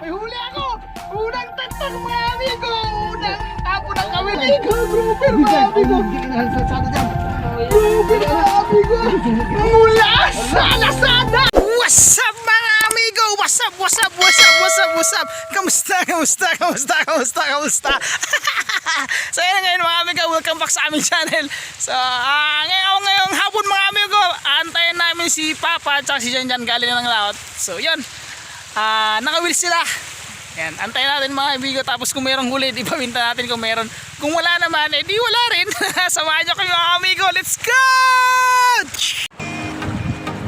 May huli ako! Unang tagtag mga amigo! Unang tapo ng kawili! Grouper mga amigo! Grouper mga amigo! Mula sa Lazada! What's up mga amigo? What's up? What's up? What's up? What's up? What's up? Kamusta? Kamusta? Kamusta? Kamusta? Kamusta? So yun ngayon mga amigo, welcome back sa aming channel. So ngayong hapon mga amigo, antayin namin si Papa at si Jan galing ng Laot. So yun, nakawil sila. Yan, antayin natin mga amigo, tapos kung mayroong huli, di pabinta natin kung meron. Kung wala naman, di wala rin. Samahan nyo kayo mga amigo, let's go!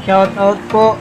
Shout out po.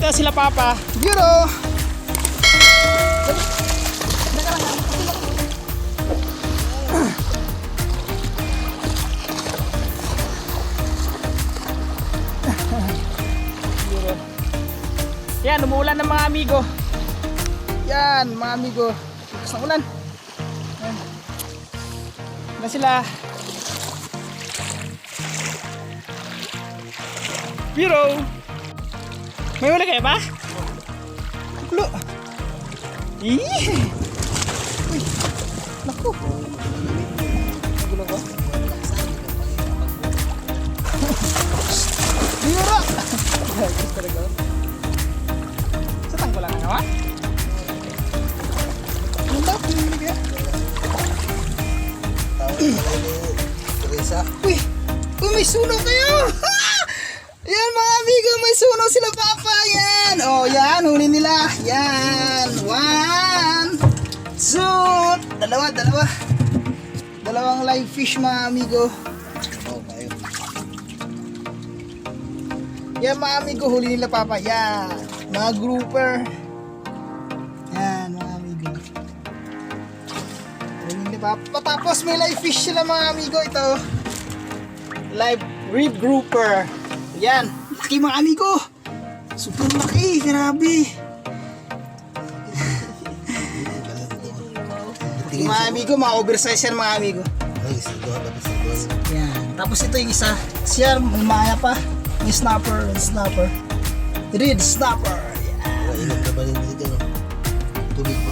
Sila Papa. Biro. Yan, umuulan ng mga amigo. Yan, mga amigo. Lakas ng ulan. Yan. Na sila. Biro. May wala kayo ba? Ulo. Uy. Naku. Nagulo ko. Biro. Gusto talaga. Sa tangko lang nga. Ano ba? Pili ka. Teresa. Uy. Uy, may suno kayo. Yan mga amigo, may suno sila Papa. Yan. Oh, yan. Huli nila. Yan. 1, 2, dalawa. Dalawang live fish mga amigo. Yan mga amigo, huli nila Papa. Yan. Mga grouper. Yan mga amigo. Huli nila Papa. Tapos may live fish sila mga amigo. Ito. Live rib grouper. Yan, laki mga amigo. Super laki, grabe. Mga amigo, mga oversize yan mga amigo. Yan, tapos ito yung isa. Siya, may maya pa. May snapper. Red snapper. Yan. Ilan ka ba rin dito? Tubig ba?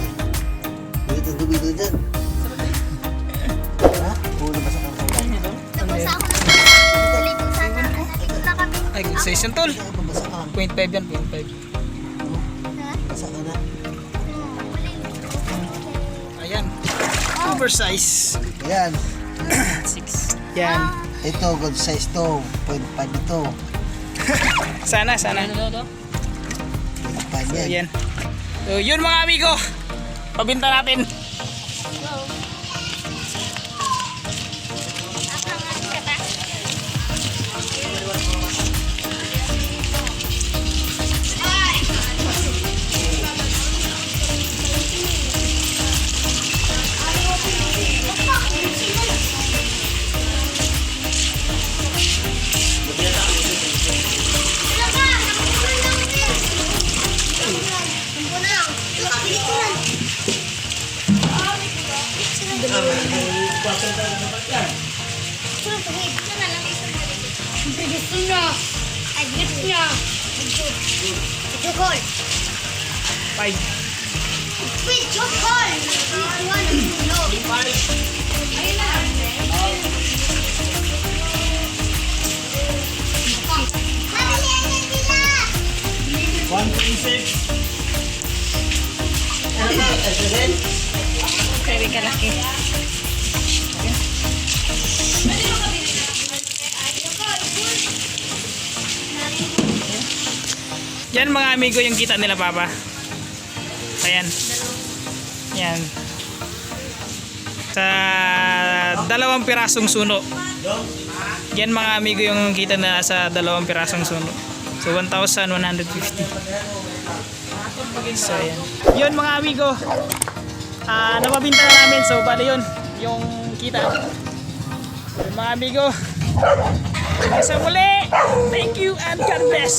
Dito, tubig dito dyan. Ha? Ulo ba sa kang Nabasa ako ng tuloy kung saan nalikot na kami. Ay, good size yan tol. 0.5 yan, 0.5. Basa ka na. Ayan, oversize. Yan. 6. Yan. Ito, good size to. 0.5 ito. Sana. 0.5 So, yan. yan. So, yun mga amigo. Pabinta natin. Ito na lang isang maliit. Gusto niya. Ay, gusto niya. Video call. 5. Video call. Ayun na lang. Mabilihan niya sila. 1.6. Sabi ka laki. Yan mga amigo yung kita nila papa. Ayan. Yan. Sa 2 pirasong suno. Yan mga amigo yung kita na sa 2 pirasong suno. So 1,150. So ayan. Yun mga amigo. Napabinta na namin. So bali yun. Yung kita. Yun, mga amigo. Sa muli. Thank you and God bless.